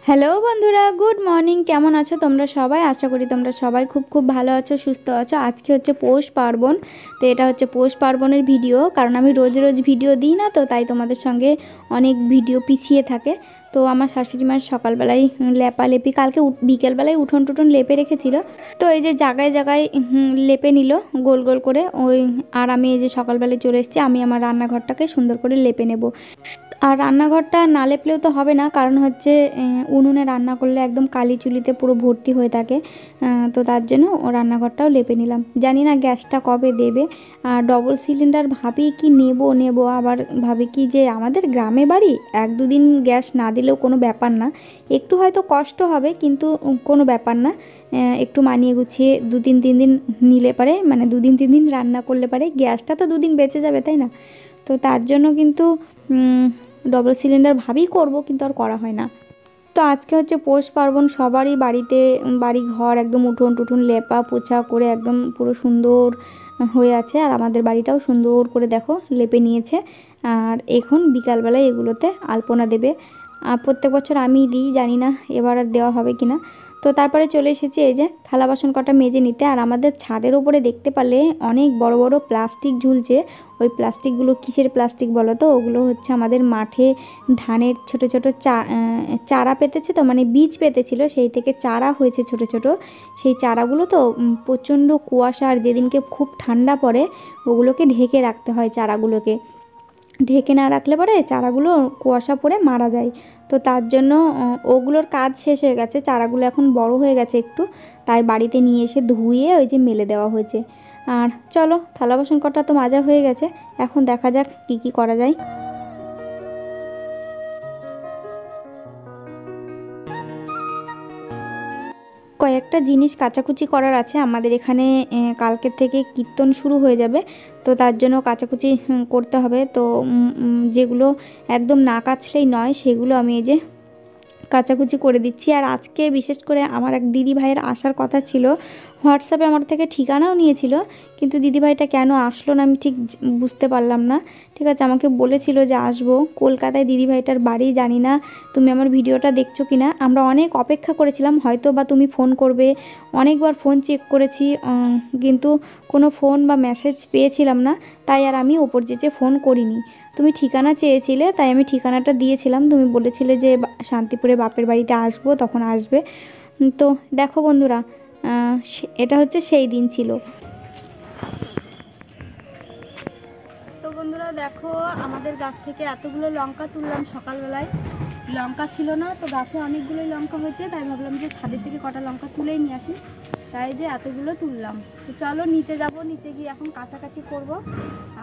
Hello বন্ধুরা, good morning. কেমন আছো তোমরা সবাই? আশা করি তোমরা সবাই খুব খুব ভালো আছো, সুস্থ আছো। আজকে হচ্ছে পৌষ পার্বণ, তো এটা হচ্ছে পৌষ পার্বণের ভিডিও। কারণ আমি রোজ রোজ ভিডিও দিই না, তো তাই তোমাদের সঙ্গে অনেক ভিডিও পিছিয়ে থাকে। তো আমার শাশুড়ি মার সকালবেলায় লেপালেপি, কালকে বিকেলবেলায় উঠোন টুঠোন লেপে রেখেছিল, তো এই যে জায়গায় জায়গায় লেপে নিল গোল গোল করে ওই। আর আমি এই যে সকালবেলায় চলে এসেছি, আমি আমার রান্নাঘরটাকে সুন্দর করে লেপে নেব। আর রান্নাঘরটা না লেপলেও তো হবে না, কারণ হচ্ছে উনুনে রান্না করলে একদম কালি চুলিতে পুরো ভর্তি হয়ে থাকে। তো তার জন্য ও রান্নাঘরটাও লেপে নিলাম। জানি না গ্যাসটা কবে দেবে। আর ডবল সিলিন্ডার ভাবি কি নেব, আবার ভাবি কি যে আমাদের গ্রামে বাড়ি, এক দুদিন গ্যাস না দিলেও কোনো ব্যাপার না। একটু হয়তো কষ্ট হবে, কিন্তু কোনো ব্যাপার না। একটু মানিয়ে গুছিয়ে 2-3 দিন নিলে পারে, মানে 2-3 দিন রান্না করলে পারে, গ্যাসটা তো 2 দিন বেঁচে যাবে, তাই না? তো তার জন্য কিন্তু ডবল সিলিন্ডার ভাবি করব, কিন্তু আর করা হয় না। তো আজকে হচ্ছে পৌষ পার্বণ, সবারই বাড়িতে বাড়ি ঘর একদম উঠোন টুঠোন লেপা পোছা করে একদম পুরো সুন্দর হয়ে আছে। আর আমাদের বাড়িটাও সুন্দর করে দেখো লেপে নিয়েছে। আর এখন বিকালবেলায় এগুলোতে আলপনা দেবে। প্রত্যেক বছর আমিই দিই, জানি না এবার আর দেওয়া হবে কি না। তো তারপরে চলে এসেছি এই যে থালা বাসন কটা মেজে নিতে। আর আমাদের ছাদের উপরে দেখতে পারলে অনেক বড় বড় প্লাস্টিক ঝুলছে। ওই প্লাস্টিকগুলো কিসের প্লাস্টিক বলো তো? ওগুলো হচ্ছে আমাদের মাঠে ধানের ছোট ছোট চারা পেতেছে, তো মানে বীজ পেতেছিল, সেই থেকে চারা হয়েছে ছোট ছোট। সেই চারাগুলো তো প্রচণ্ড কুয়াশা, আর যেদিনকে খুব ঠান্ডা পড়ে ওগুলোকে ঢেকে রাখতে হয়। চারাগুলোকে ঢেকে না রাখলে পরে চারাগুলো কুয়াশা পড়ে মারা যায়। তো তার জন্য ওগুলোর কাজ শেষ হয়ে গেছে, চারাগুলো এখন বড় হয়ে গেছে একটু, তাই বাড়িতে নিয়ে এসে ধুয়ে ওই যে মেলে দেওয়া হয়েছে। আর চলো, থালা বাসন কটা তো মাজা হয়ে গেছে, এখন দেখা যাক কি কি করা যায়। কয়েকটা জিনিস কাচাকুচি করার আছে আমাদের এখানে। কালকের থেকে কীর্তন শুরু হয়ে যাবে, তো তার জন্য কাচাকুচি করতে হবে। তো যেগুলো একদম না কাচলেই নয়, সেগুলো আমি এই যে কাচাকুচি করে দিচ্ছি। আর আজকে বিশেষ করে আমার এক দিদি ভাইয়ের আসার কথা ছিল, হোয়াটসঅ্যাপে আমার থেকে ঠিকানাও নিয়েছিল, কিন্তু দিদিভাইটা কেন আসলো না আমি ঠিক বুঝতে পারলাম না। ঠিক আছে, আমাকে বলেছিল যে আসবো। কলকাতায় দিদিভাইটার বাড়ি, জানি না তুমি আমার ভিডিওটা দেখছো কি না। আমরা অনেক অপেক্ষা করেছিলাম, হয়তো বা তুমি ফোন করবে, অনেকবার ফোন চেক করেছি, কিন্তু কোনো ফোন বা মেসেজ পেয়েছিলাম না, তাই আর আমি ওপর যেচে ফোন করিনি। তুমি ঠিকানা চেয়েছিলে, তাই আমি ঠিকানাটা দিয়েছিলাম। তুমি বলেছিলে যে শান্তিপুরে বাপের বাড়িতে আসবো, তখন আসবে। তো দেখো বন্ধুরা, এটা হচ্ছে সেই দিন ছিল। তো বন্ধুরা দেখো, আমাদের গাছ থেকে এতগুলো লঙ্কা তুললাম সকালবেলায়। লঙ্কা ছিল না, তো গাছে অনেকগুলোই লঙ্কা হয়েছে, তাই ভাবলাম যে ছাদের থেকে কটা লঙ্কা তুলেই নিয়ে আসি, তাই যে এতগুলো তুললাম। তো চলো নিচে যাব, নিচে গিয়ে এখন কাচাকাচি করব।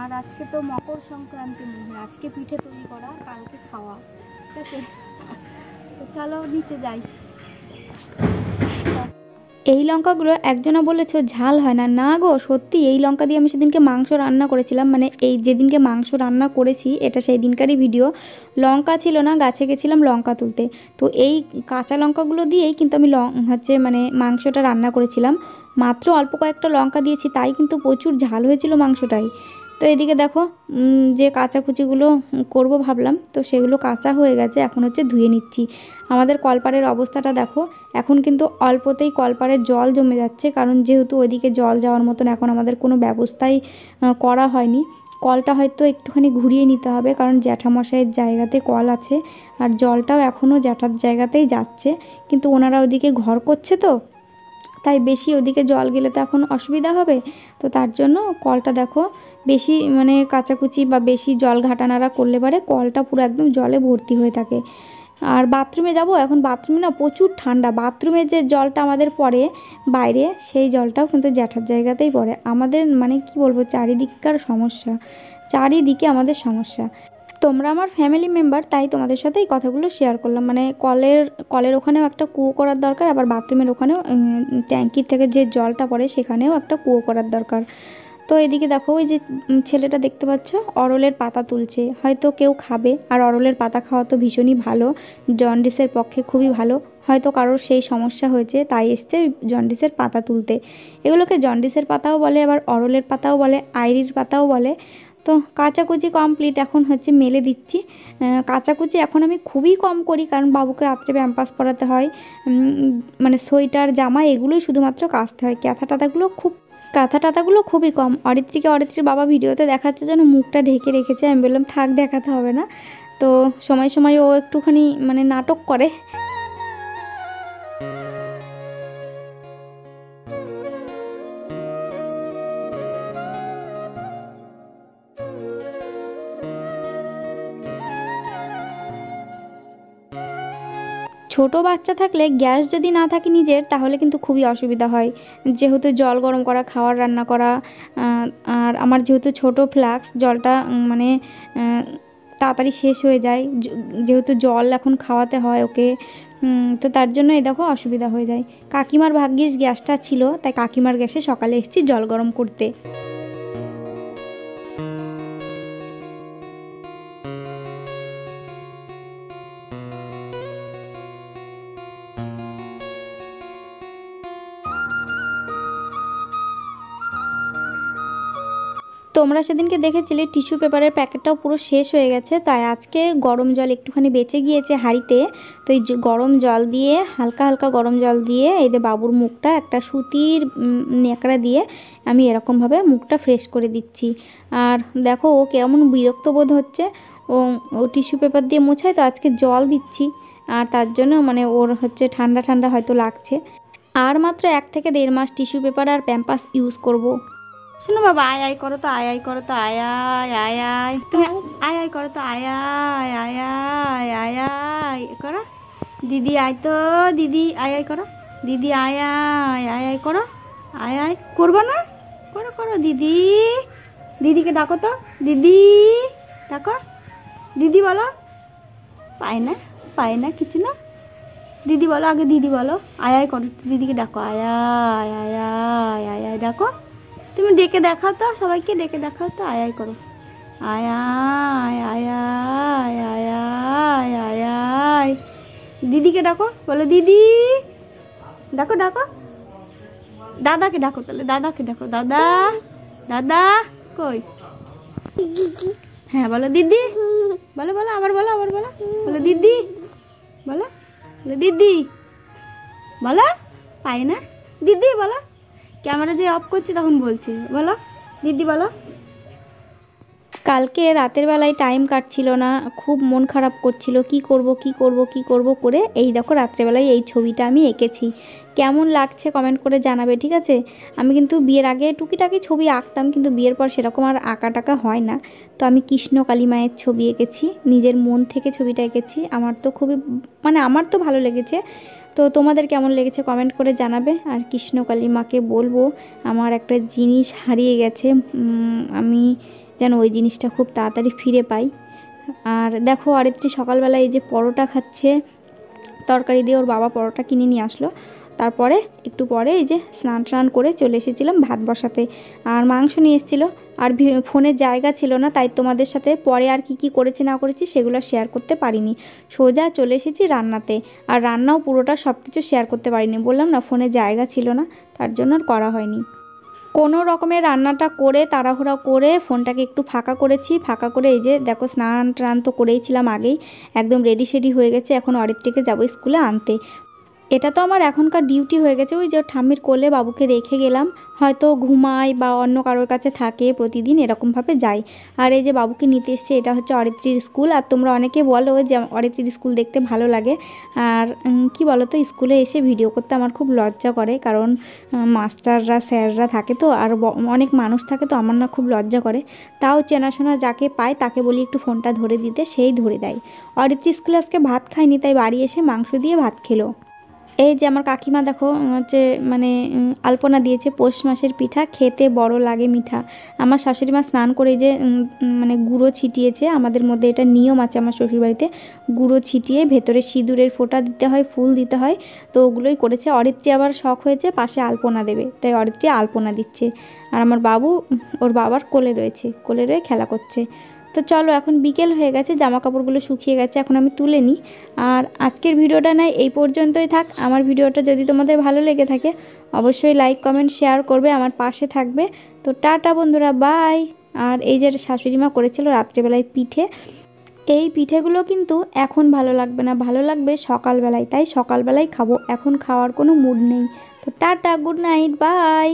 আর আজকে তো মকর সংক্রান্তি, মনে হয় আজকে পিঠে তৈরি করা, কালকে খাওয়া, ঠিক আছে? তো চলো নিচে যাই। এই লঙ্কাগুলো একজনা বলেছো ঝাল হয় না, না গো সত্যি। এই লঙ্কা দিয়ে আমি সেদিনকে মাংস রান্না করেছিলাম, মানে এই যেদিনকে মাংস রান্না করেছি এটা সেই দিনকারই ভিডিও। লঙ্কা ছিল না, গাছে গেছিলাম লঙ্কা তুলতে, তো এই কাঁচা লঙ্কাগুলো দিয়েই কিন্তু আমি হচ্ছে মানে মাংসটা রান্না করেছিলাম। মাত্র অল্প কয়েকটা লঙ্কা দিয়েছি, তাই কিন্তু প্রচুর ঝাল হয়েছিল মাংসটাই। তো এদিকে দেখো, যে কাঁচাকুচিগুলো করব ভাবলাম, তো সেগুলো কাঁচা হয়ে গেছে, এখন হচ্ছে ধুয়ে নিচ্ছি। আমাদের কলপাড়ের অবস্থাটা দেখো, এখন কিন্তু অল্পতেই কলপাড়ের জল জমে যাচ্ছে, কারণ যেহেতু ওইদিকে জল যাওয়ার মতন এখন আমাদের কোনো ব্যবস্থাই করা হয়নি। কলটা হয়তো একটুখানি ঘুরিয়ে নিতে হবে, কারণ জ্যাঠামশাইয়ের জায়গাতে কল আছে, আর জলটাও এখনও জ্যাঠার জায়গাতেই যাচ্ছে, কিন্তু ওনারা ওদিকে ঘর করছে, তো তাই বেশি ওদিকে জল গেলে তো এখন অসুবিধা হবে। তো তার জন্য কলটা দেখো, বেশি মানে কাচাকুচি বা বেশি জল ঘাটানাড়া করলে পারে কলটা পুরো একদম জলে ভর্তি হয়ে থাকে। আর বাথরুমে যাব, এখন বাথরুমে না প্রচুর ঠান্ডা, বাথরুমে যে জলটা আমাদের পড়ে বাইরে, সেই জলটাও কিন্তু জ্যাঠার জায়গাতেই পড়ে। আমাদের মানে কি বলবো, চারিদিককার সমস্যা, চারিদিকে আমাদের সমস্যা। তোমরা আমার ফ্যামিলি মেম্বার, তাই তোমাদের সাথে এই কথাগুলো শেয়ার করলাম। মানে কলের ওখানেও একটা কুয়ো করার দরকার, আবার বাথরুমের ওখানেও ট্যাঙ্কির থেকে যে জলটা পড়ে সেখানেও একটা কুয়ো করার দরকার। তো এদিকে দেখো, ওই যে ছেলেটা দেখতে পাচ্ছ অরলের পাতা তুলছে, হয়তো কেউ খাবে। আর অরলের পাতা খাওয়া তো ভীষণই ভালো, জন্ডিসের পক্ষে খুবই ভালো। হয়তো কারোর সেই সমস্যা হয়েছে, তাই এসছে জন্ডিসের পাতা তুলতে। এগুলোকে জন্ডিসের পাতাও বলে, আবার অরলের পাতাও বলে, আইরির পাতাও বলে। তো কাচাকুচি কমপ্লিট, এখন হচ্ছে মেলে দিচ্ছি। কাচাকুচি এখন আমি খুবই কম করি, কারণ বাবুকে রাত্রে প্যাম্পাস পরাতে হয়, মানে সোয়েটার জামা এগুলোই শুধুমাত্র কাচতে হয়। কাঁথা টাথাগুলো খুবই কম। অরিত্রীর বাবা ভিডিওতে দেখাচ্ছে যেন মুখটা ঢেকে রেখেছে, আমি বললাম থাক, দেখাতে হবে না। তো সময় সময় ও একটুখানি মানে নাটক করে। ছোট বাচ্চা থাকলে গ্যাস যদি না থাকে নিজের, তাহলে কিন্তু খুবই অসুবিধা হয়, যেহেতু জল গরম করা, খাওয়ার রান্না করা। আর আমার যেহেতু ছোট ফ্লাক্স, জলটা মানে তাড়াতাড়ি শেষ হয়ে যায়, যেহেতু জল এখন খাওয়াতে হয় ওকে। তো তার জন্য এই দেখো অসুবিধা হয়ে যায়। কাকিমার ভাগ্যিস গ্যাসটা ছিল, তাই কাকিমার গ্যাসে সকালে এসেছি জল গরম করতে। তোমরা সেদিনকে দেখেছিলে টিস্যু পেপারের প্যাকেটটাও পুরো শেষ হয়ে গেছে, তাই আজকে গরম জল একটুখানি বেঁচে গিয়েছে হাঁড়িতে। তো এই গরম জল দিয়ে, হালকা হালকা গরম জল দিয়ে, এই যে বাবুর মুখটা একটা সুতির ন্যাকড়া দিয়ে আমি এরকমভাবে মুখটা ফ্রেশ করে দিচ্ছি। আর দেখো ও কেমন বিরক্ত বোধ হচ্ছে, ও টিস্যু পেপার দিয়ে মোছায়, তো আজকে জল দিচ্ছি। আর তার জন্য মানে ওর হচ্ছে ঠান্ডা ঠান্ডা হয়তো লাগছে। আর মাত্র 1 থেকে 1.5 মাস টিস্যু পেপার আর প্যাম্পাস ইউজ করব। শোনো বাবা, আয় আয় করো তো, আয় আয় করো তো, আয় আয় আয় আয়, তুমি আয় আয় করো তো, আয় আয় আয় আয় আয় আয় করো। দিদি আয় তো, দিদি আয় আয় করো, দিদি আয় আয় আয় আয় করো, আয় আয় করবো না, করো করো দিদি। দিদিকে ডাকো তো, দিদি ডাকো, দিদি বলো। পায় না কিছু না, দিদি বলো আগে, দিদি বলো। আয় আয় করো, দিদিকে ডাকো, আয় আয় আয় আয় আয় আয় ডাকো। তুমি ডেকে দেখাও তো, সবাইকে ডেকে দেখাও তো, আয় আয় করো, আয় আয় আয় আয় আয় আয় আয় আয়। দিদিকে ডাকো, বলো দিদি, ডাকো ডাকো। দাদাকে ডাকো, তাহলে দাদাকে ডাকো, দাদা দাদা কই? হ্যাঁ বলো দিদি, বলো বলো, আবার বলো, আবার বলো, বলো দিদি, বলো বলো দিদি, বলো। পাই না, দিদি বলো। ক্যামেরা যে অফ করছে তখন বলছে, বলো দিদি বলো। কালকে রাতের বেলায় টাইম কাটছিল না, খুব মন খারাপ করছিল, কি করব করে এই দেখো রাত্রেবেলায় এই ছবিটা আমি এঁকেছি। কেমন লাগছে কমেন্ট করে জানাবে, ঠিক আছে? আমি কিন্তু বিয়ের আগে টুকিটাকি ছবি আঁকতাম, কিন্তু বিয়ের পর সেরকম আর আঁকা টাকা হয় না। তো আমি কৃষ্ণ কালী মায়ের ছবি এঁকেছি, নিজের মন থেকে ছবিটা এঁকেছি। আমার তো খুবই মানে আমার তো ভালো লেগেছে। তো তোমাদের কেমন লেগেছে কমেন্ট করে জানাবে। আর কৃষ্ণ কালী মাকে বলবো আমার একটা জিনিস হারিয়ে গেছে, আমি যেন ওই জিনিসটা খুব তাড়াতাড়ি ফিরে পাই। আর দেখো আরেকটি সকালবেলা এই যে পরোটা খাচ্ছে, তরকারি দিয়ে ওর বাবা পরোটা কিনে নিয়ে আসলো। তারপরে একটু পরে এই যে স্নান টান করে চলে এসেছিলাম ভাত বসাতে। আর মাংস নিয়ে এসেছিলো, আর ফোনের জায়গা ছিল না, তাই তোমাদের সাথে পরে আর কি করেছি না করেছি সেগুলো শেয়ার করতে পারিনি। সোজা চলে এসেছি রান্নাতে, আর রান্নাও পুরোটা সব কিছু শেয়ার করতে পারিনি, বললাম না ফোনের জায়গা ছিল না, তার জন্য আর করা হয়নি। কোনো রকমের রান্নাটা করে তাড়াহুড়া করে ফোনটাকে একটু ফাঁকা করেছি, ফাঁকা করে এই যে দেখো স্নান টান তো করেইছিলাম আগেই, একদম রেডি সেডি হয়ে গেছে। এখন অরিত্রীকে যাবো স্কুলে আনতে। এটা তো আমার এখনকার ডিউটি হয়ে গেছে, ওই যে ঠাম্মির কোলে বাবুকে রেখে গেলাম, হয়তো ঘুমায় বা অন্য কারোর কাছে থাকে, প্রতিদিন এরকমভাবে যাই। আর এই যে বাবুকে নিতে এসছে, এটা হচ্ছে অরিত্রীর স্কুল। আর তোমরা অনেকে বলো যে অরিত্রীর স্কুল দেখতে ভালো লাগে, আর কি বলো তো, স্কুলে এসে ভিডিও করতে আমার খুব লজ্জা করে, কারণ মাস্টাররা স্যাররা থাকে তো, আর অনেক মানুষ থাকে, তো আমার না খুব লজ্জা করে। তাও চেনাশোনা যাকে পায় তাকে বলি একটু ফোনটা ধরে দিতে, সেই ধরে দেয়। অরিত্রী স্কুলে আজকে ভাত খায়নি, তাই বাড়ি এসে মাংস দিয়ে ভাত খেলো। এই যে আমার কাকিমা দেখো হচ্ছে মানে আলপনা দিয়েছে, পৌষ মাসের পিঠা খেতে বড় লাগে মিঠা। আমার শাশুড়ি মা স্নান করে যে মানে গুঁড়ো ছিটিয়েছে, আমাদের মধ্যে এটা নিয়ম আছে আমার শ্বশুরবাড়িতে, গুঁড়ো ছিটিয়ে ভেতরে সিঁদুরের ফোঁটা দিতে হয়, ফুল দিতে হয়, তো ওগুলোই করেছে। অরিত্রী আবার শখ হয়েছে পাশে আলপনা দেবে, তাই অরিত্রী আলপনা দিচ্ছে। আর আমার বাবু ওর বাবার কোলে রয়েছে, কোলে রয়ে খেলা করছে। তো চলো এখন বিকেল হয়ে গেছে, জামা কাপড়গুলো শুকিয়ে গেছে, এখন আমি তুলে নিই। আর আজকের ভিডিওটা নয় এই পর্যন্তই থাক। আমার ভিডিওটা যদি তোমাদের ভালো লেগে থাকে অবশ্যই লাইক কমেন্ট শেয়ার করবে, আমার পাশে থাকবে। তো টাটা বন্ধুরা, বাই। আর এই যে শাশুড়ি মা করেছিল রাত্রেবেলায় পিঠে, এই পিঠেগুলো কিন্তু এখন ভালো লাগবে না, ভালো লাগবে সকালবেলায়, তাই সকালবেলায় খাবো, এখন খাওয়ার কোনো মুড নেই। তো টাটা, গুড নাইট, বাই।